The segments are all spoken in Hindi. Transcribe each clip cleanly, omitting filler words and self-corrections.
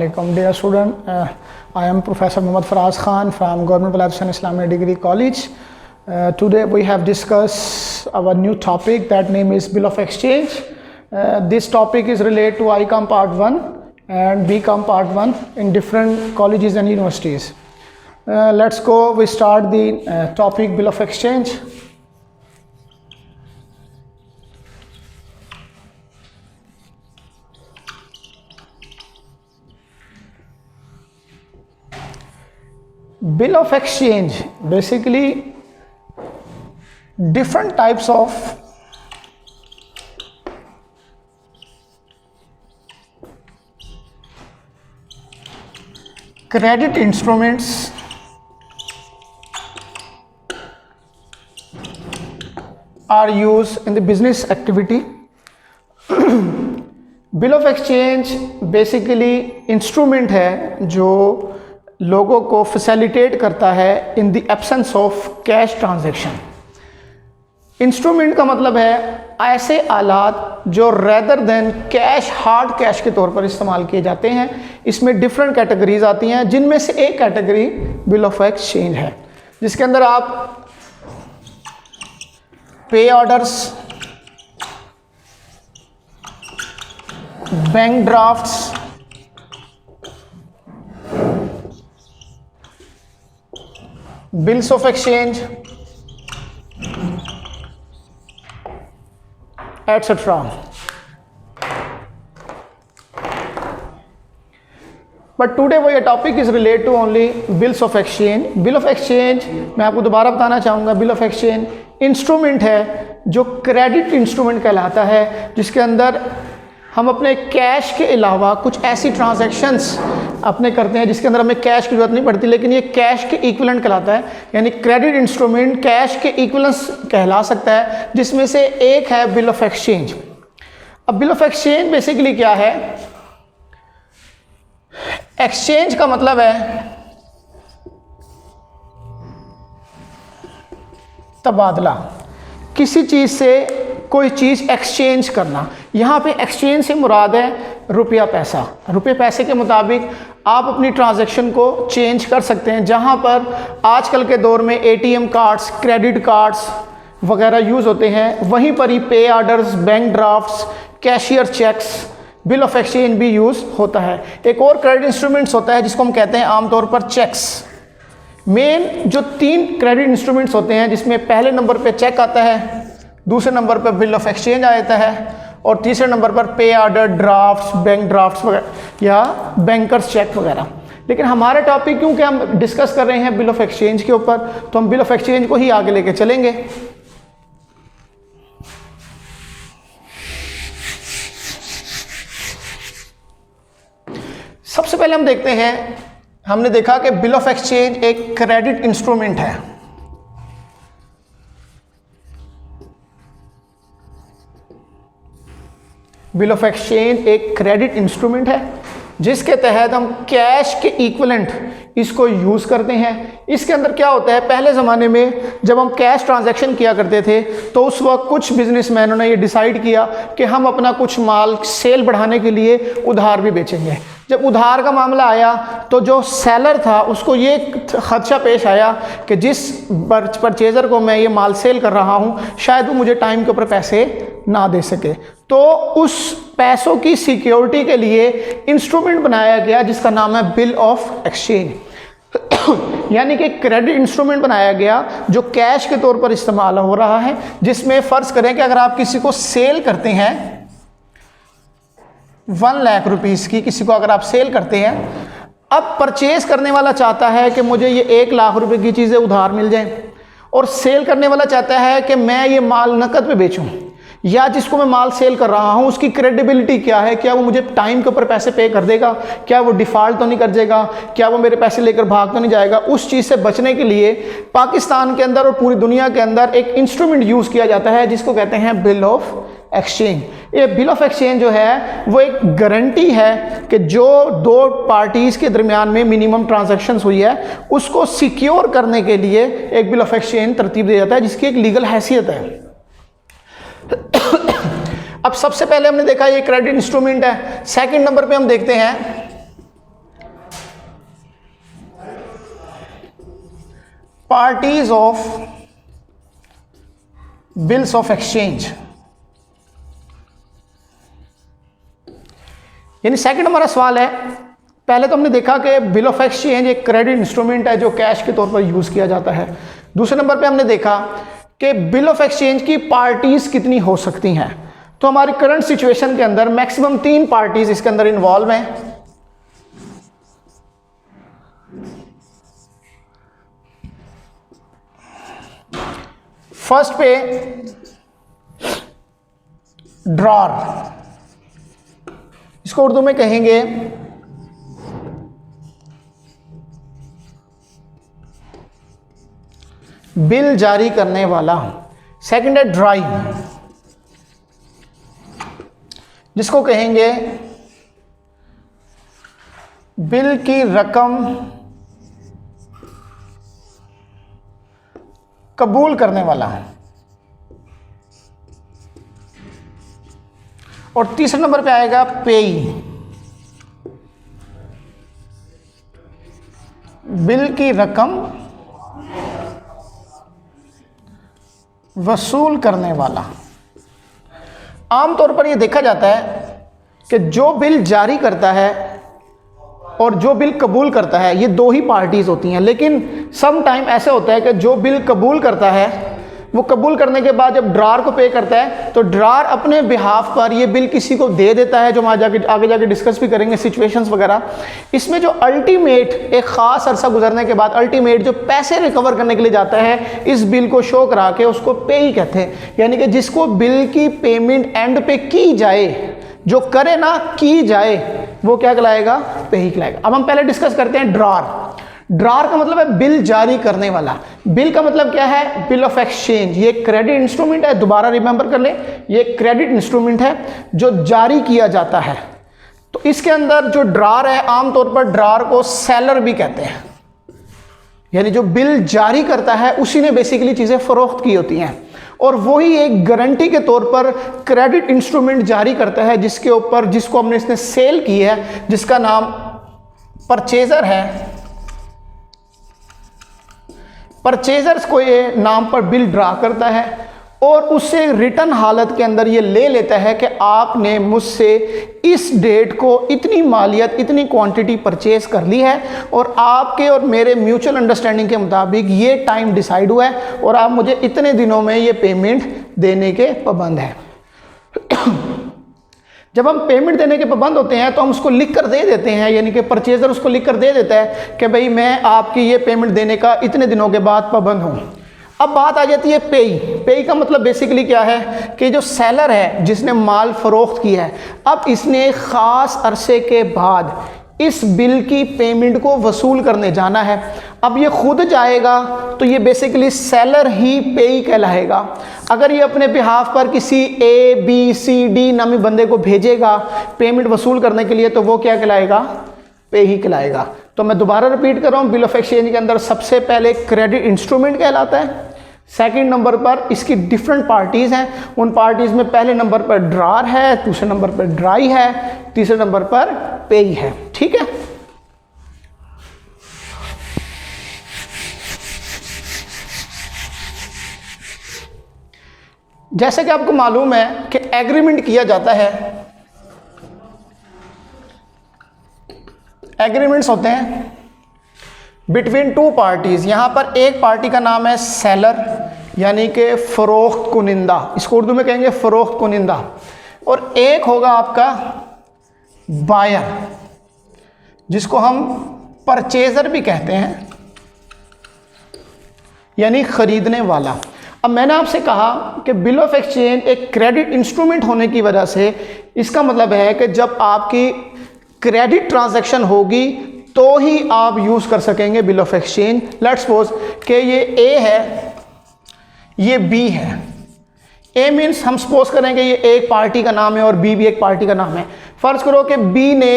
Assalamualaikum. Dear student, I am Professor Muhammad Faraz Khan from Government Balatistan Islamic Degree College. Today we have discussed our new topic, that name is Bill of Exchange. This topic is related to ICOM Part 1 and BCom Part 1 in different colleges and universities. Let's go, we start the topic Bill of Exchange. Bill of exchange, basically different types of credit instruments are used in the business activity. Bill of exchange basically instrument है जो लोगों को फैसिलिटेट करता है in the absence of cash transaction. Instrument का मतलब है ऐसे आलात जो rather than cash, hard cash के तौर पर इस्तेमाल किए जाते हैं। इसमें डिफरेंट कैटेगरीज आती हैं, जिनमें से एक कैटेगरी बिल ऑफ एक्सचेंज है, जिसके अंदर आप पे orders, bank drafts, bills of exchange, etc. But today our topic is related to only bills of exchange. Bill of exchange मैं आपको दोबारा बताना चाहूँगा, bill of exchange इंस्ट्रूमेंट है जो क्रेडिट इंस्ट्रूमेंट कहलाता है, जिसके अंदर हम अपने कैश के अलावा कुछ ऐसी ट्रांजैक्शंस अपने करते हैं जिसके अंदर हमें कैश की जरूरत नहीं पड़ती, लेकिन ये कैश के इक्विवेलेंट कहलाता है। यानी क्रेडिट इंस्ट्रूमेंट कैश के इक्विवेलेंस कहला सकता है, जिसमें से एक है बिल ऑफ एक्सचेंज। अब बिल ऑफ एक्सचेंज बेसिकली क्या है? एक्सचेंज का मतलब है तबादला, किसी चीज़ से कोई चीज़ एक्सचेंज करना। यहाँ पे एक्सचेंज से मुराद है रुपया पैसा। रुपये पैसे के मुताबिक आप अपनी ट्रांजैक्शन को चेंज कर सकते हैं। जहाँ पर आजकल के दौर में एटीएम कार्ड्स, क्रेडिट कार्ड्स वगैरह यूज़ होते हैं, वहीं पर ही pay orders, bank drafts, cashier cheques, bill of exchange भी यूज़ होता है। एक और क्रेडिट इंस्ट्रूमेंट्स होता है जिसको हम कहते हैं आमतौर पर चेक्स। मेन जो 3 क्रेडिट इंस्ट्रूमेंट्स होते हैं, जिसमें पहले नंबर पर चेक आता है, दूसरे नंबर पर बिल ऑफ एक्सचेंज आता है, और तीसरे नंबर पर पे ऑर्डर, ड्राफ्ट्स, बैंक ड्राफ्ट्स वगैरह या बैंकर्स चेक वगैरह। लेकिन हमारा टॉपिक क्योंकि हम डिस्कस कर रहे हैं बिल ऑफ एक्सचेंज के ऊपर, तो हम बिल ऑफ एक्सचेंज को ही आगे लेके चलेंगे। सबसे पहले हम देखते हैं, हमने देखा कि बिल ऑफ एक्सचेंज एक क्रेडिट इंस्ट्रूमेंट है। बिल ऑफ एक्सचेंज एक क्रेडिट इंस्ट्रूमेंट है जिसके तहत हम कैश के इक्विवेलेंट इसको यूज़ करते हैं। इसके अंदर क्या होता है, पहले ज़माने में जब हम कैश ट्रांजैक्शन किया करते थे तो उस वक्त कुछ बिजनेसमैनों ने ये डिसाइड किया कि हम अपना कुछ माल सेल बढ़ाने के लिए उधार भी बेचेंगे। जब उधार का मामला आया तो जो सेलर था उसको ये खदशा पेश आया कि जिस परचेज़र को मैं ये माल सेल कर रहा हूँ शायद वो मुझे टाइम के ऊपर पैसे ना दे सके, तो उस पैसों की सिक्योरिटी के लिए इंस्ट्रूमेंट बनाया गया जिसका नाम है बिल ऑफ एक्सचेंज। यानी कि क्रेडिट इंस्ट्रूमेंट बनाया गया जो कैश के तौर पर इस्तेमाल हो रहा है, जिसमें फ़र्ज़ करें कि अगर आप किसी को सेल करते हैं 1 लाख रुपीस की, किसी को अगर आप सेल करते हैं, अब परचेज करने वाला चाहता है कि मुझे ये 1 लाख रुपए की चीज़ें उधार मिल जाए, और सेल करने वाला चाहता है कि मैं ये माल नकद में बेचूं, या जिसको मैं माल सेल कर रहा हूं उसकी क्रेडिबिलिटी क्या है, क्या वो मुझे टाइम के ऊपर पैसे पे कर देगा, क्या वो डिफ़ॉल्ट तो नहीं कर देगा, क्या वो मेरे पैसे लेकर भाग तो नहीं जाएगा। उस चीज़ से बचने के लिए पाकिस्तान के अंदर और पूरी दुनिया के अंदर एक इंस्ट्रूमेंट यूज़ किया जाता है जिसको कहते हैं बिल ऑफ एक्सचेंज। ये बिल ऑफ एक्सचेंज जो है वो एक गारंटी है कि जो 2 पार्टीज़ के दरमियान में मिनिमम ट्रांजैक्शंस हुई है उसको सिक्योर करने के लिए एक बिल ऑफ एक्सचेंज तरतीब दिया जाता है, जिसकी एक लीगल हैसियत है। अब सबसे पहले हमने देखा ये क्रेडिट इंस्ट्रूमेंट है। सेकंड नंबर पे हम देखते हैं parties of bills of exchange, यानी सेकंड हमारा सवाल है, पहले तो हमने देखा कि बिल ऑफ एक्सचेंज एक क्रेडिट इंस्ट्रूमेंट है जो कैश के तौर पर यूज किया जाता है। दूसरे नंबर पे हमने देखा कि बिल ऑफ एक्सचेंज की पार्टीज कितनी हो सकती हैं। तो हमारी करंट सिचुएशन के अंदर मैक्सिमम 3 पार्टीज इसके अंदर इन्वॉल्व हैं। फर्स्ट पे ड्रॉर, इसको उर्दू में कहेंगे बिल जारी करने वाला। सेकंड है ड्राई, जिसको कहेंगे बिल की रकम कबूल करने वाला। और तीसरे नंबर पे आएगा पेई, बिल की रकम वसूल करने वाला। आमतौर पर यह देखा जाता है कि जो बिल जारी करता है और जो बिल कबूल करता है ये 2 ही पार्टीज होती हैं, लेकिन सम टाइम ऐसे होता है कि जो बिल कबूल करता है वो कबूल करने के बाद जब ड्रार को पे करता है तो ड्रार अपने बिहाफ पर ये बिल किसी को दे देता है, जो हम आगे जाके डिस्कस भी करेंगे सिचुएशंस वगैरह। इसमें जो अल्टीमेट एक ख़ास अरसा गुजरने के बाद अल्टीमेट जो पैसे रिकवर करने के लिए जाता है, इस बिल को शो करा के उसको पे ही कहते हैं। यानी कि जिसको बिल की पेमेंट एंड पे की जाए, जो करे ना की जाए, वो क्या कहलाएगा? पे ही कहलाएगा। अब हम पहले डिस्कस करते हैं ड्रार। ड्रार का मतलब है बिल जारी करने वाला। बिल का मतलब क्या है? Bill of exchange. ये क्रेडिट इंस्ट्रूमेंट है, दोबारा रिमेंबर कर लें, ये क्रेडिट इंस्ट्रूमेंट है जो जारी किया जाता है। तो इसके अंदर जो ड्रार है, आमतौर पर ड्रार को सेलर भी कहते हैं, यानी जो बिल जारी करता है उसी ने बेसिकली चीज़ें फरोख्त की होती हैं, और वही एक गारंटी के तौर पर क्रेडिट इंस्ट्रूमेंट जारी करता है जिसके ऊपर, जिसको हमने इसने सेल की है, जिसका नाम परचेजर है। परचेजर्स को ये नाम पर बिल ड्रा करता है और उससे रिटर्न हालत के अंदर ये ले लेता है कि आपने मुझसे इस डेट को इतनी मालियत, इतनी क्वांटिटी परचेज कर ली है और आपके और मेरे म्यूचुअल अंडरस्टैंडिंग के मुताबिक ये टाइम डिसाइड हुआ है और आप मुझे इतने दिनों में ये पेमेंट देने के पाबंद हैं। जब हम पेमेंट देने के पाबंद होते हैं तो हम उसको लिख कर दे देते हैं, यानी कि परचेजर उसको लिख कर दे देता है कि भाई मैं आपकी ये पेमेंट देने का इतने दिनों के बाद पाबंद हूँ। अब बात आ जाती है पेई। पेई का मतलब बेसिकली क्या है कि जो सेलर है, जिसने माल फरोख्त किया है, अब इसने ख़ास अरसे के बाद इस बिल की पेमेंट को वसूल करने जाना है। अब ये खुद जाएगा तो ये बेसिकली सेलर ही पेई कहलाएगा। अगर ये अपने बिहाफ पर किसी ABCD नामी बंदे को भेजेगा पेमेंट वसूल करने के लिए, तो वो क्या कहलाएगा? पे ही कहलाएगा। तो मैं दोबारा रिपीट कर रहा हूँ, बिल ऑफ एक्सचेंज के अंदर सबसे पहले क्रेडिट इंस्ट्रूमेंट कहलाता है। सेकंड नंबर पर इसकी डिफरेंट पार्टीज़ हैं। उन पार्टीज़ में पहले नंबर पर ड्रार है, दूसरे नंबर पर ड्राई है, तीसरे नंबर पर पेई है। ठीक है, जैसे कि आपको मालूम है कि एग्रीमेंट किया जाता है, एग्रीमेंट्स होते हैं बिटवीन 2 पार्टीज़। यहाँ पर एक पार्टी का नाम है सेलर, यानी कि फ़रोख्त कुनिंदा, इसको उर्दू में कहेंगे फ़रोख्त कुनिंदा, और एक होगा आपका बायर, जिसको हम परचेज़र भी कहते हैं, यानी ख़रीदने वाला। अब मैंने आपसे कहा कि बिल ऑफ एक्सचेंज एक क्रेडिट इंस्ट्रूमेंट होने की वजह से इसका मतलब है कि जब आपकी क्रेडिट ट्रांजैक्शन होगी तो ही आप यूज़ कर सकेंगे bill of exchange. Let's suppose कि ये A है, ये B है। A मीन्स हम सपोज करेंगे ये एक पार्टी का नाम है और B भी एक पार्टी का नाम है। फ़र्ज़ करो कि B ने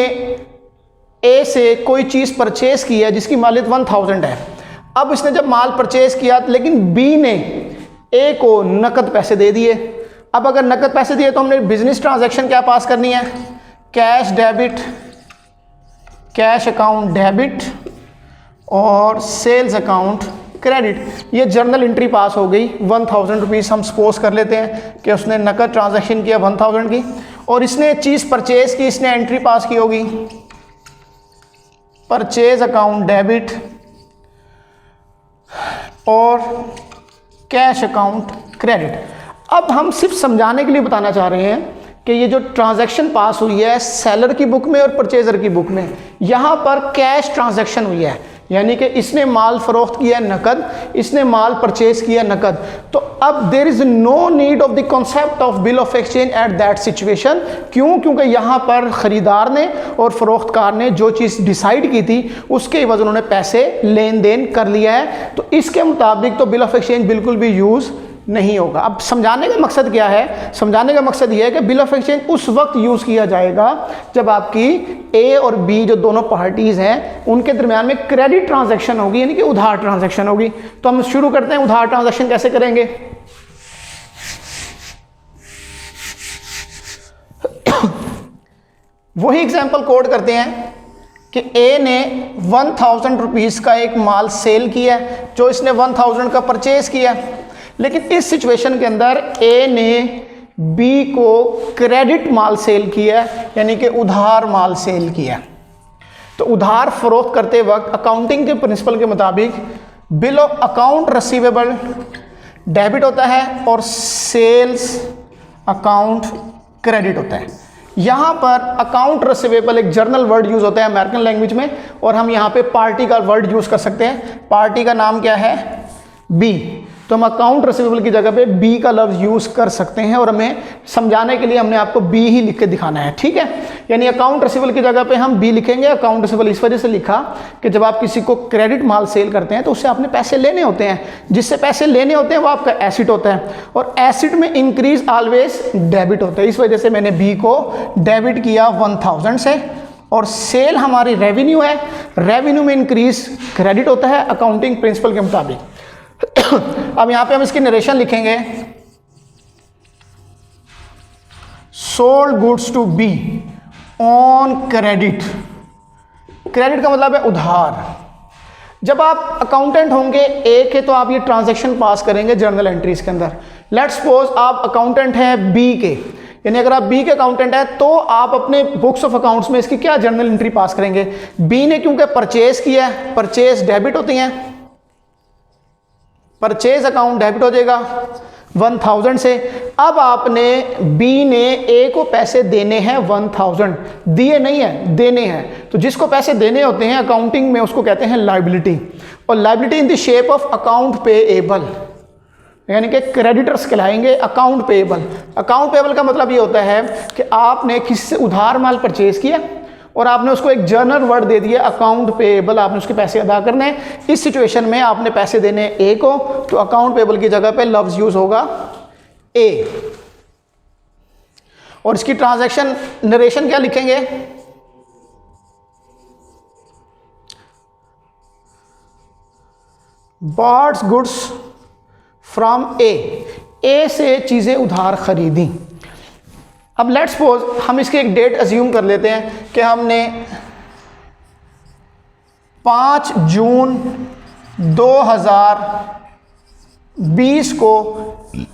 A से कोई चीज़ परचेज की है जिसकी मालियत 1000 है। अब इसने जब माल परचेज किया, लेकिन B ने A को नकद पैसे दे दिए। अब अगर नकद पैसे दिए तो हमने बिजनेस ट्रांजैक्शन क्या पास करनी है? Cash debit, cash account debit और सेल्स अकाउंट क्रेडिट। ये जर्नल एंट्री पास हो गई 1000 रुपीज़, हम सपोज कर लेते हैं कि उसने नकद ट्रांजैक्शन किया 1000 की, और इसने चीज़ परचेज की, इसने एंट्री पास की होगी परचेज अकाउंट डेबिट और कैश अकाउंट क्रेडिट। अब हम सिर्फ समझाने के लिए बताना चाह रहे हैं कि ये जो ट्रांजैक्शन पास हुई है सेलर की बुक में और परचेजर की बुक में, यहाँ पर कैश ट्रांजैक्शन हुई है, यानी कि इसने माल फरोख्त किया नकद, इसने माल परचेज किया नकद। तो अब there is no need of the concept of bill of exchange at that situation. क्यों? क्योंकि यहाँ पर खरीदार ने और फरोख्तकार ने जो चीज़ डिसाइड की थी उसके एवज उन्होंने पैसे लेन देन कर लिया है, तो इसके मुताबिक तो बिल ऑफ एक्सचेंज बिल्कुल भी यूज़ नहीं होगा। अब समझाने का मकसद क्या है? समझाने का मकसद यह है कि बिल ऑफ एक्सचेंज उस वक्त यूज़ किया जाएगा जब आपकी ए और बी जो दोनों पार्टीज़ हैं उनके दरमियान में क्रेडिट ट्रांजैक्शन होगी, यानी कि उधार ट्रांजैक्शन होगी। तो हम शुरू करते हैं, उधार ट्रांजैक्शन कैसे करेंगे। वही एग्जाम्पल कोड करते हैं कि ए ने 1000 रुपीज़ का एक माल सेल किया, जो इसने 1000 का परचेज किया, लेकिन इस सिचुएशन के अंदर ए ने बी को क्रेडिट माल सेल किया, यानी कि उधार माल सेल किया। तो उधार फरोख्त करते वक्त अकाउंटिंग के प्रिंसिपल के मुताबिक bill of account receivable debit होता है और सेल्स अकाउंट क्रेडिट होता है। यहाँ पर अकाउंट रिसीवेबल एक जर्नल वर्ड यूज़ होता है अमेरिकन लैंग्वेज में, और हम यहाँ पे पार्टी का वर्ड यूज़ कर सकते हैं। पार्टी का नाम क्या है? बी। तो हम अकाउंट रिसीवेबल की जगह पे बी का लफ्ज़ यूज़ कर सकते हैं, और हमें समझाने के लिए हमने आपको बी ही लिख के दिखाना है, ठीक है। यानी अकाउंट रिसीवेबल की जगह पे हम बी लिखेंगे। अकाउंट रिसीवेबल इस वजह से लिखा कि जब आप किसी को क्रेडिट माल सेल करते हैं तो उससे आपने पैसे लेने होते हैं, जिससे पैसे लेने होते हैं वो आपका एसिड होता है, और एसिड में इंक्रीज ऑलवेज डेबिट होता है। इस वजह से मैंने बी को डेबिट किया 1000 से, और सेल हमारी रेवेन्यू है, रेवेन्यू में इंक्रीज क्रेडिट होता है अकाउंटिंग प्रिंसिपल के मुताबिक। अब यहां पे हम इसकी नरेशन लिखेंगे, sold goods to be on credit. Credit का मतलब है उधार। जब आप अकाउंटेंट होंगे ए के तो आप ये ट्रांजैक्शन पास करेंगे जर्नल एंट्रीज के अंदर। लेट्स सपोज आप अकाउंटेंट हैं बी के, यानी अगर आप बी के अकाउंटेंट हैं तो आप अपने बुक्स ऑफ अकाउंट्स में इसकी क्या जर्नल एंट्री पास करेंगे। बी ने क्योंकि परचेज किया है, परचेज डेबिट होती हैं, परचेज अकाउंट डेबिट हो जाएगा 1000 से। अब आपने बी ने ए को पैसे देने हैं 1000, दिए नहीं है, देने हैं। तो जिसको पैसे देने होते हैं अकाउंटिंग में उसको कहते हैं लायबिलिटी, और liability in the shape of account payable, यानी कि क्रेडिटर्स कहलाएंगे अकाउंट पेएबल। अकाउंट पेएबल का मतलब ये होता है कि आपने किसी से उधार माल परचेज किया और आपने उसको एक जर्नल वर्ड दे दिया अकाउंट पेएबल, आपने उसके पैसे अदा करने हैं। इस सिचुएशन में आपने पैसे देने ए को, तो अकाउंट पेएबल की जगह पे लफ्ज़ यूज़ होगा ए। और इसकी ट्रांजैक्शन नरेशन क्या लिखेंगे? बॉट्स गुड्स फ्रॉम ए से चीज़ें उधार खरीदी। अब लेट्स सपोज हम इसकी एक डेट अज्यूम कर लेते हैं कि हमने 5 जून 2020 को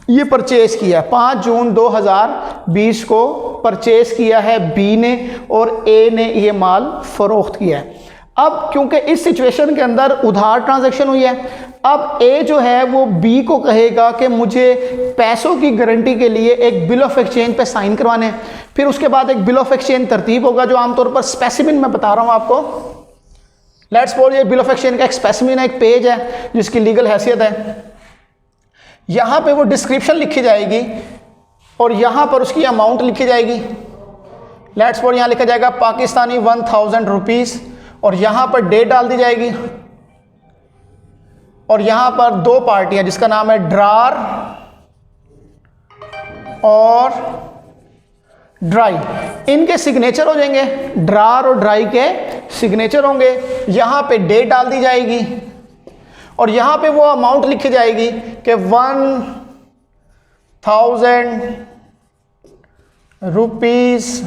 ये परचेज किया। 5 जून 2020 को परचेज किया है बी ने, और ए ने ये माल फरोख्त किया है। अब क्योंकि इस सिचुएशन के अंदर उधार ट्रांजैक्शन हुई है, अब ए जो है वो बी को कहेगा कि मुझे पैसों की गारंटी के लिए एक बिल ऑफ एक्सचेंज पे साइन करवाने हैं। फिर उसके बाद एक बिल ऑफ एक्सचेंज तरतीब होगा जो आमतौर पर स्पेसिमिन में बता रहा हूँ आपको। लेट्स सपोज ये बिल ऑफ एक्सचेंज का एक स्पेसिमिन है, एक पेज है जिसकी लीगल हैसियत है। यहाँ पे वो डिस्क्रिप्शन लिखी जाएगी और यहाँ पर उसकी अमाउंट लिखी जाएगी। लेट्स सपोज यहाँ लिखा जाएगा पाकिस्तानी 1000 रुपीज़, और यहाँ पर डेट डाल दी जाएगी, और यहाँ पर 2 पार्टियां जिसका नाम है ड्रार और ड्राई, इनके सिग्नेचर हो जाएंगे। ड्रार और ड्राई के सिग्नेचर होंगे। यहाँ पे डेट डाल दी जाएगी और यहाँ पे वो अमाउंट लिखी जाएगी कि 1000 रुपीज़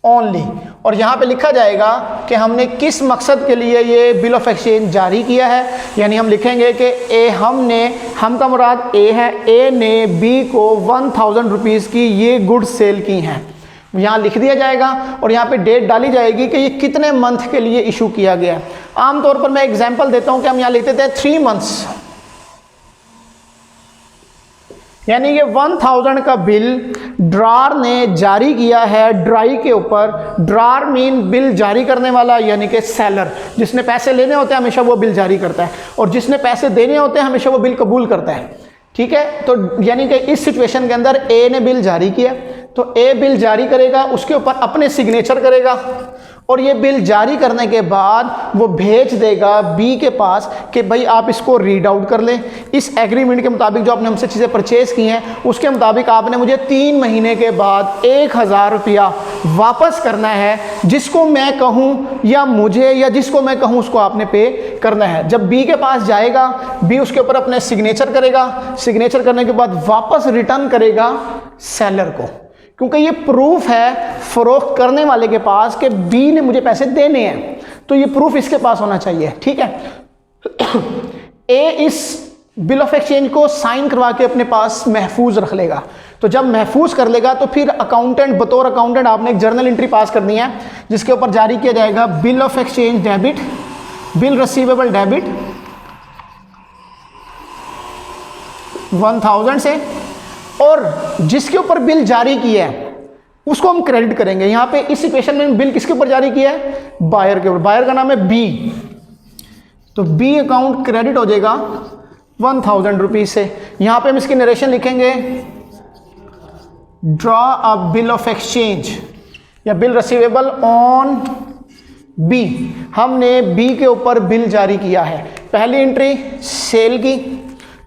ओनली। और यहाँ पे लिखा जाएगा कि हमने किस मकसद के लिए ये बिल ऑफ एक्सचेंज जारी किया है। यानी हम लिखेंगे कि हम का मुराद ए है, ए ने बी को 1000 रुपीज़ की ये गुड्स सेल की हैं, यहाँ लिख दिया जाएगा और यहाँ पे डेट डाली जाएगी कि ये कितने मंथ के लिए इशू किया गया है। आमतौर पर मैं एग्जांपल देता हूँ कि हम यहाँ लिखते थे 3 मंथ्स, यानी ये 1000 का बिल ड्रार ने जारी किया है ड्राई के ऊपर। ड्रार मीन बिल जारी करने वाला, यानी कि सेलर। जिसने पैसे लेने होते हैं हमेशा वो बिल जारी करता है, और जिसने पैसे देने होते हैं हमेशा वो बिल कबूल करता है। ठीक है, तो यानी कि इस सिचुएशन के अंदर ए ने बिल जारी किया, तो ए बिल जारी करेगा, उसके ऊपर अपने सिग्नेचर करेगा, और ये बिल जारी करने के बाद वो भेज देगा बी के पास कि भाई आप इसको रीड आउट कर लें। इस एग्रीमेंट के मुताबिक जो आपने हमसे चीज़ें परचेज़ की हैं उसके मुताबिक आपने मुझे 3 महीने के बाद 1000 रुपया वापस करना है, जिसको मैं कहूँ या मुझे या जिसको मैं कहूँ उसको आपने पे करना है। जब बी के पास जाएगा, बी उसके ऊपर अपने सिग्नेचर करेगा, सिग्नेचर करने के बाद वापस रिटर्न करेगा सेलर को, क्योंकि ये प्रूफ है फरोख्त करने वाले के पास कि बी ने मुझे पैसे देने हैं, तो ये प्रूफ इसके पास होना चाहिए। ठीक है, ए इस बिल ऑफ एक्सचेंज को साइन करवा के अपने पास महफूज रख लेगा। तो जब महफूज कर लेगा तो फिर अकाउंटेंट, बतौर अकाउंटेंट आपने एक जर्नल एंट्री पास करनी है जिसके ऊपर जारी किया जाएगा bill of exchange debit, bill receivable debit 1000 से, और जिसके ऊपर बिल जारी किया है उसको हम क्रेडिट करेंगे। यहाँ पे इस इक्वेशन में बिल किसके ऊपर जारी किया है? बायर के ऊपर। बायर का नाम है बी, तो बी अकाउंट क्रेडिट हो जाएगा 1000 रुपीज से। यहाँ पे हम इसकी नरेशन लिखेंगे, draw a bill of exchange या बिल रिसीवेबल ऑन बी। हमने बी के ऊपर बिल जारी किया है। पहली एंट्री सेल की,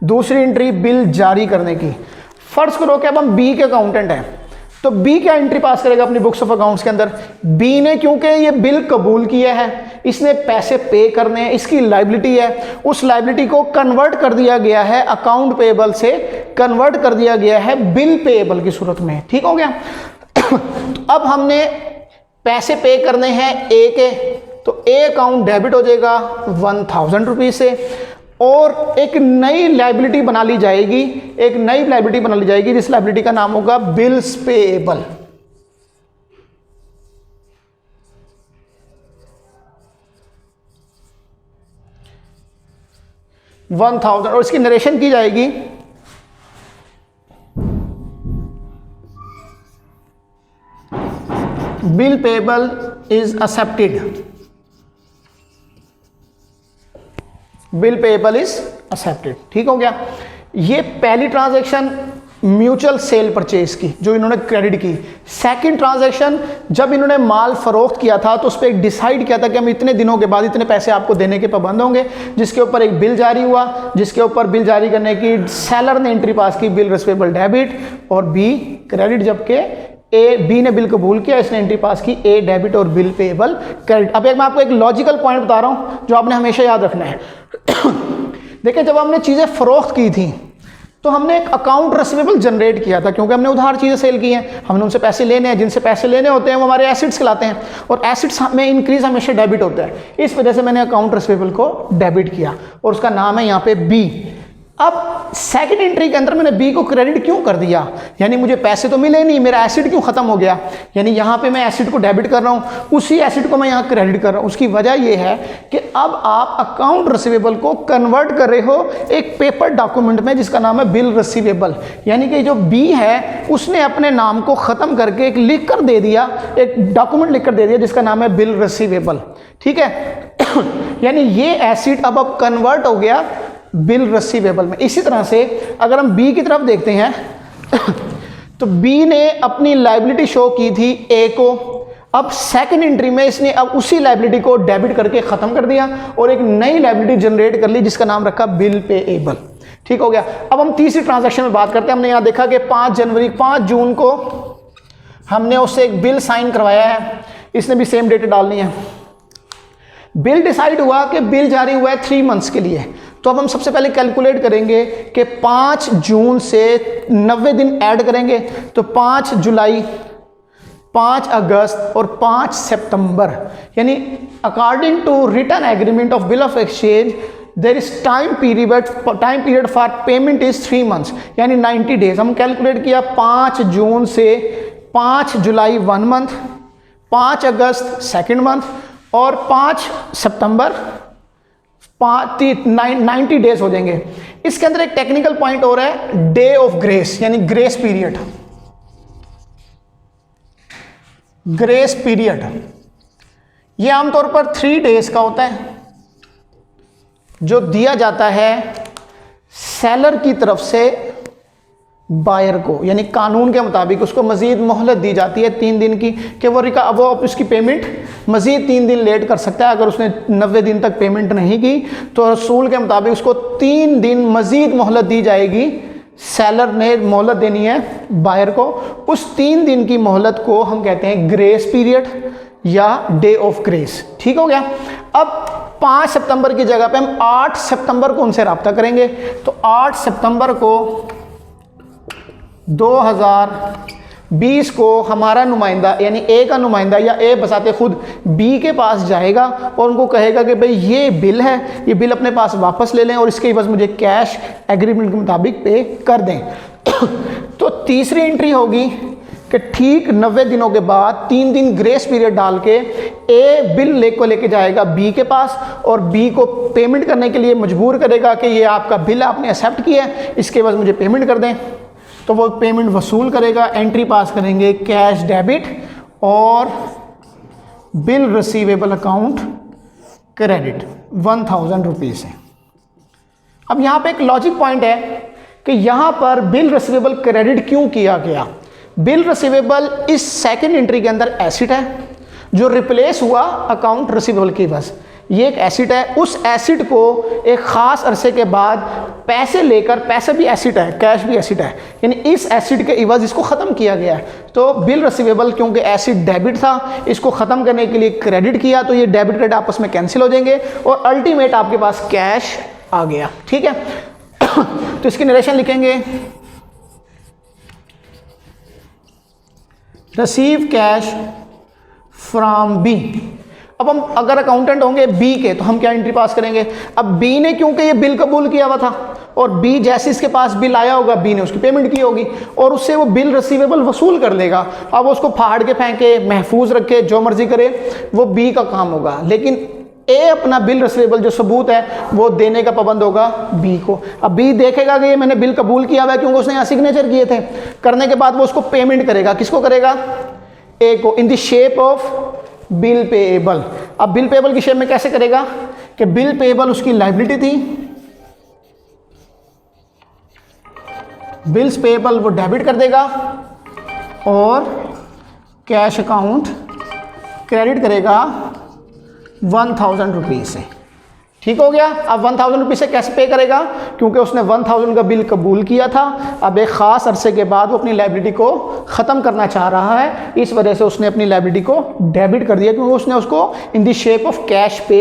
दूसरी एंट्री बिल जारी करने की। फर्ज करो कि अब हम बी के अकाउंटेंट हैं, तो बी क्या एंट्री पास करेगा अपनी बुक्स ऑफ अकाउंट्स के अंदर? बी ने क्योंकि ये बिल कबूल किया है, इसने पैसे पे करने हैं, इसकी लाइबिलिटी है, उस लाइबिलिटी को कन्वर्ट कर दिया गया है अकाउंट पेएबल से, कन्वर्ट कर दिया गया है बिल पेएबल की सूरत में। ठीक हो गया? तो अब हमने पैसे पे करने हैं ए के, तो ए अकाउंट डेबिट हो जाएगा 1000 रुपीज से, और एक नई लाइबिलिटी बना ली जाएगी, एक नई लाइबिलिटी बना ली जाएगी जिस लाइबिलिटी का नाम होगा बिल्स पेएबल। $1000, और इसकी नरेशन की जाएगी bill payable is accepted, bill payable is accepted. ठीक हो गया? ये पहली ट्रांजैक्शन म्यूचुअल सेल परचेज की जो इन्होंने क्रेडिट की। सेकंड ट्रांजैक्शन जब इन्होंने माल फरोख्त किया था तो उस पर एक डिसाइड किया था कि हम इतने दिनों के बाद इतने पैसे आपको देने के पाबंद होंगे, जिसके ऊपर एक बिल जारी हुआ, जिसके ऊपर बिल जारी करने की सेलर ने एंट्री पास की बिल रिसीवेबल डेबिट और बी क्रेडिट, जबकि बी ने बिल कबूल किया, इसने एंट्री पास की ए डेबिट और बिल पेएबल क्रेडिट। अब मैं आपको एक लॉजिकल पॉइंट बता रहा हूं जो आपने हमेशा याद रखना है। देखिए, जब हमने चीज़ें फरोख्त की थी तो हमने एक अकाउंट रिसीवेबल जनरेट किया था, क्योंकि हमने उधार चीज़ें सेल की हैं, हमने उनसे पैसे लेने हैं, जिनसे पैसे लेने होते हैं वो हमारे एसिड्स कहलाते हैं, और एसिड्स में इंक्रीज हमेशा डेबिट होता है। इस वजह से मैंने अकाउंट रिसीवेबल को डेबिट किया और उसका नाम है यहाँ पे बी। अब सेकंड एंट्री के अंदर मैंने बी को क्रेडिट क्यों कर दिया? यानी मुझे पैसे तो मिले नहीं, मेरा एसिड क्यों खत्म हो गया? यानी यहाँ पे मैं एसिड को डेबिट कर रहा हूँ, उसी एसिड को मैं यहाँ क्रेडिट कर रहा हूँ। उसकी वजह यह है कि अब आप अकाउंट रिसीवेबल को कन्वर्ट कर रहे हो एक पेपर डॉक्यूमेंट में जिसका नाम है बिल रिसीवेबल। यानी कि जो बी है उसने अपने नाम को ख़त्म करके एक लिख कर दे दिया, एक डॉक्यूमेंट लिख कर दे दिया जिसका नाम है बिल रिसीवेबल। ठीक है? यानी ये एसिड अब कन्वर्ट हो गया बिल रिसीवेबल में। इसी तरह से अगर हम बी की तरफ देखते हैं तो बी ने अपनी लाइबिलिटी शो की थी ए को, अब सेकंड एंट्री में इसने अब उसी लाइबिलिटी को डेबिट करके ख़त्म कर दिया और एक नई लाइबिलिटी जनरेट कर ली जिसका नाम रखा बिल पेएबल। ठीक हो गया? अब हम तीसरी ट्रांजैक्शन में बात करते हैं। हमने यहाँ देखा कि 5 जून को हमने उससे एक बिल साइन करवाया है, इसने भी सेम डेट डालनी है। बिल डिसाइड हुआ कि बिल जारी हुआ है 3 मंथ्स के लिए, तो अब हम सबसे पहले कैलकुलेट करेंगे कि 5 जून से 90 दिन ऐड करेंगे, तो 5 जुलाई 5 अगस्त और 5 सितंबर, यानी according to written agreement of bill of exchange there is time period for payment is 3 months, यानी 90 डेज। हम कैलकुलेट किया 5 जून से 5 जुलाई 1 मंथ, 5 अगस्त 2nd मंथ और 5 सितंबर 90 डेज हो जाएंगे। इसके अंदर एक टेक्निकल पॉइंट हो रहा है, डे ऑफ ग्रेस, यानी ग्रेस पीरियड। ग्रेस पीरियड ये आमतौर पर 3 डेज का होता है, जो दिया जाता है सेलर की तरफ से बायर को, यानी कानून के मुताबिक उसको मजीद मोहलत दी जाती है 3 दिन की, कि वो उसकी पेमेंट मजीद 3 दिन लेट कर सकता है। अगर उसने 90 दिन तक पेमेंट नहीं की तो रसूल के मुताबिक उसको 3 दिन मजीद मोहलत दी जाएगी। सेलर ने मोहलत देनी है बायर को, उस 3 दिन की मोहलत को हम कहते हैं ग्रेस पीरियड या डे ऑफ ग्रेस। ठीक हो गया। अब 5 सितंबर की जगह पे हम 8 सितंबर को उनसे रब्ता करेंगे। तो 8 सितंबर को 2020 को हमारा नुमाइंदा यानी ए का नुमाइंदा या ए बसाते खुद बी के पास जाएगा और उनको कहेगा कि भाई ये बिल है, ये बिल अपने पास वापस ले लें और इसके बस मुझे कैश एग्रीमेंट के मुताबिक पे कर दें। तो तीसरी एंट्री होगी कि ठीक 90 दिनों के बाद 3 दिन ग्रेस पीरियड डाल के ए बिल लेके जाएगा बी के पास और बी को पेमेंट करने के लिए मजबूर करेगा कि ये आपका बिल आपने एक्सेप्ट किया है, इसके बाद मुझे पेमेंट कर दें। तो वो पेमेंट वसूल करेगा, एंट्री पास करेंगे कैश डेबिट और bill receivable account credit 1000 rupees है। अब यहाँ पे एक लॉजिक पॉइंट है कि यहाँ पर बिल रिसीवेबल क्रेडिट क्यों किया गया। बिल रिसीवेबल इस सेकंड एंट्री के अंदर एसिड है जो रिप्लेस हुआ अकाउंट रिसीवेबल की बस। ये एक एसिड है, उस एसिड को एक ख़ास अरसे के बाद पैसे लेकर, पैसे भी एसिड है, कैश भी एसिड है, यानी इस एसिड के इवज़ इसको ख़त्म किया गया है। तो बिल रिसीवेबल क्योंकि एसिड डेबिट था, इसको ख़त्म करने के लिए क्रेडिट किया, तो ये डेबिट क्रेडिट आपस में कैंसिल हो जाएंगे और अल्टीमेट आपके पास कैश आ गया। ठीक है। तो इसकी नरेशन लिखेंगे, रिसीव कैश फ्रॉम बी। अब हम अगर अकाउंटेंट होंगे बी के तो हम क्या एंट्री पास करेंगे। अब बी ने क्योंकि ये बिल कबूल किया हुआ था और बी जैसे इसके पास बिल आया होगा बी ने उसकी पेमेंट की होगी और उससे वो बिल रिसीवेबल वसूल कर लेगा। अब उसको फाड़ के फेंके, महफूज रखे, जो मर्जी करे, वो बी का काम होगा। लेकिन ए अपना बिल रिसीवेबल जो सबूत है वो देने का पाबंद होगा बी को। अब बी देखेगा कि ये मैंने बिल कबूल किया हुआ है क्योंकि उसने यहाँ सिग्नेचर किए थे। करने के बाद वो उसको पेमेंट करेगा। किसको करेगा? ए को, in the shape of bill payable. अब बिल पेएबल की शेप में कैसे करेगा कि बिल पेएबल उसकी लायबिलिटी थी, बिल्स पेएबल वो डेबिट कर देगा और कैश अकाउंट क्रेडिट करेगा 1000 रुपीज़ से। ठीक हो गया। अब 1000 रुपीज़ से कैसे पे करेगा? क्योंकि उसने 1000 का बिल कबूल किया था। अब एक ख़ास अरसे के बाद वो अपनी लायबिलिटी को ख़त्म करना चाह रहा है, इस वजह से उसने अपनी लायबिलिटी को डेबिट कर दिया क्योंकि उसने उसको in the shape of cash पे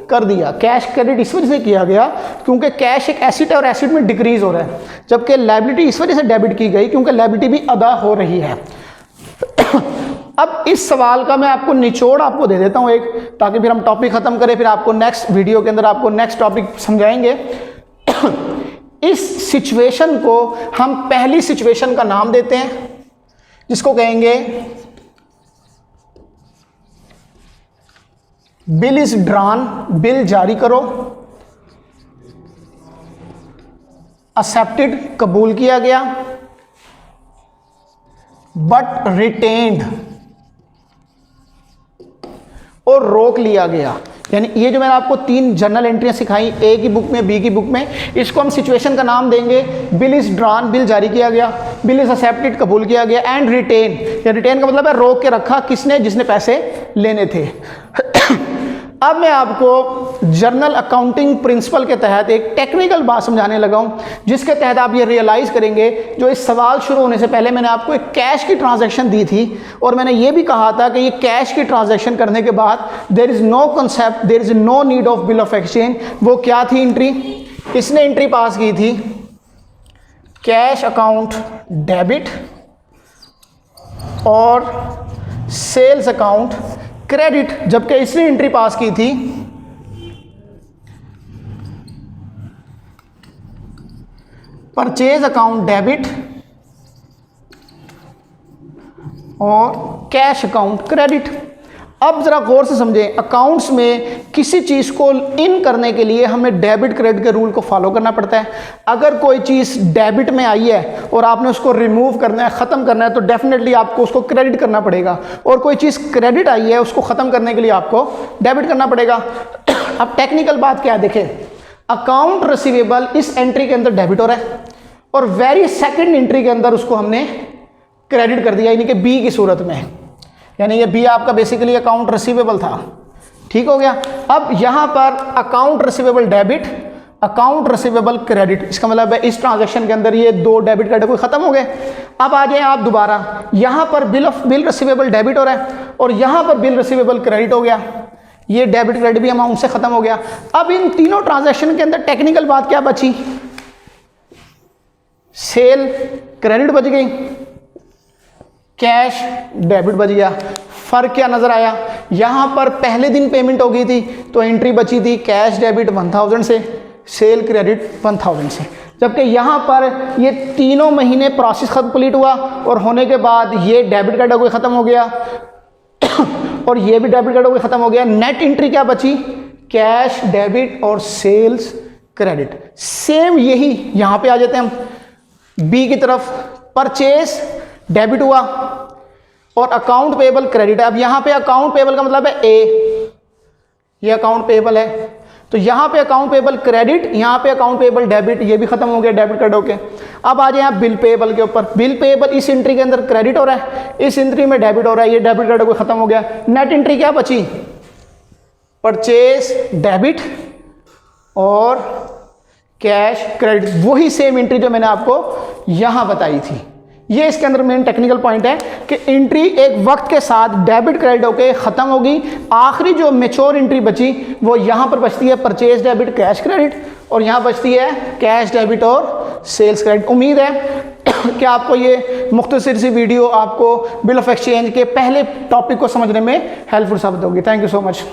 कर दिया। कैश क्रेडिट इस वजह से किया गया क्योंकि कैश एक एसिड है और एसिड में डिक्रीज़ हो रहा है, जबकि लायबिलिटी इस वजह से डेबिट की गई क्योंकि लायबिलिटी भी अदा हो रही है। अब इस सवाल का मैं आपको निचोड़ आपको दे देता हूं एक, ताकि फिर हम टॉपिक खत्म करें, फिर आपको नेक्स्ट वीडियो के अंदर आपको नेक्स्ट टॉपिक समझाएंगे। इस सिचुएशन को हम पहली सिचुएशन का नाम देते हैं जिसको कहेंगे बिल इज ड्रॉन, बिल जारी करो, एक्सेप्टेड कबूल किया गया, बट रिटेन्ड और रोक लिया गया। यानी ये जो मैंने आपको 3 जर्नल एंट्रियां सिखाई, ए की बुक में, बी की बुक में, इसको हम सिचुएशन का नाम देंगे बिल इज ड्रॉन, बिल जारी किया गया, बिल इज एक्सेप्टेड कबूल किया गया, एंड रिटेन। या रिटेन का मतलब है रोक के रखा, किसने? जिसने पैसे लेने थे। अब मैं आपको जर्नल अकाउंटिंग प्रिंसिपल के तहत एक टेक्निकल बात समझाने लगा हूं, जिसके तहत आप ये रियलाइज करेंगे। जो इस सवाल शुरू होने से पहले मैंने आपको एक कैश की ट्रांजैक्शन दी थी और मैंने ये भी कहा था कि ये कैश की ट्रांजैक्शन करने के बाद there is no concept, there is no need of bill of exchange. वो क्या थी एंट्री? इसने एंट्री पास की थी कैश अकाउंट डेबिट और सेल्स अकाउंट क्रेडिट, जबकि इसने एंट्री पास की थी परचेज अकाउंट डेबिट और कैश अकाउंट क्रेडिट। अब जरा गौर से समझें, अकाउंट्स में किसी चीज़ को इन करने के लिए हमें डेबिट क्रेडिट के रूल को फॉलो करना पड़ता है। अगर कोई चीज़ डेबिट में आई है और आपने उसको रिमूव करना है, ख़त्म करना है, तो डेफिनेटली आपको उसको क्रेडिट करना पड़ेगा, और कोई चीज़ क्रेडिट आई है उसको ख़त्म करने के लिए आपको डेबिट करना पड़ेगा। अब टेक्निकल बात क्या है, देखें, अकाउंट रिसीवेबल इस एंट्री के अंदर डेबिट हो रहा है और वेरी सेकेंड एंट्री के अंदर उसको हमने क्रेडिट कर दिया, यानी कि बी की सूरत में, यानी ये बी आपका बेसिकली अकाउंट रिसीवेबल था। ठीक हो गया। अब यहाँ पर account receivable debit, account receivable credit, इसका मतलब है इस ट्रांजैक्शन के अंदर ये दो डेबिट क्रेडिट खत्म हो गए। अब आ जाए आप दोबारा, यहाँ पर बिल रिसीवेबल डेबिट हो रहा है और यहाँ पर बिल रिसीवेबल क्रेडिट हो गया, ये डेबिट क्रेडिट भी अमाउंट से खत्म हो गया। अब इन तीनों ट्रांजैक्शन के अंदर टेक्निकल बात क्या बची, सेल क्रेडिट बच गई, कैश डेबिट बच गया। फर्क क्या नजर आया, यहां पर पहले दिन पेमेंट हो गई थी तो एंट्री बची थी कैश डेबिट 1000 से, सेल क्रेडिट 1000 से, जबकि यहां पर ये तीनों महीने प्रोसेस कंप्लीट हुआ और होने के बाद ये डेबिट कार्ड कोई ख़त्म हो गया और ये भी डेबिट कार्ड कोई ख़त्म हो गया। नेट एंट्री क्या बची, कैश डेबिट और सेल्स क्रेडिट। सेम यही यहां पे आ जाते हैं हम बी की तरफ, परचेस डेबिट हुआ और अकाउंट पेबल क्रेडिट है। अब यहां पे अकाउंट पेबल का मतलब है ए, ये अकाउंट पेबल है, तो यहां पे अकाउंट पेबल क्रेडिट, यहां पे अकाउंट पेबल डेबिट, ये भी खत्म हो गया डेबिट कार्ड होके। अब आ जाए आप बिल पेबल के ऊपर, बिल पेबल इस एंट्री के अंदर क्रेडिट हो रहा है, इस एंट्री में डेबिट हो रहा है, ये डेबिट कार्ड को खत्म हो गया। नेट एंट्री क्या बची, परचेस डेबिट और कैश क्रेडिट, वही सेम एंट्री जो मैंने आपको यहां बताई थी। ये इसके अंदर मेन टेक्निकल पॉइंट है कि एंट्री एक वक्त के साथ डेबिट क्रेडिट होके खत्म होगी। आखिरी जो मैच्योर एंट्री बची वो यहां पर बचती है परचेज डेबिट कैश क्रेडिट, और यहां बचती है कैश डेबिट और सेल्स क्रेडिट। उम्मीद है कि आपको ये मुख्तसर सी वीडियो आपको बिल ऑफ एक्सचेंज के पहले टॉपिक को समझने में हेल्पफुल साबित होगी। Thank you so much.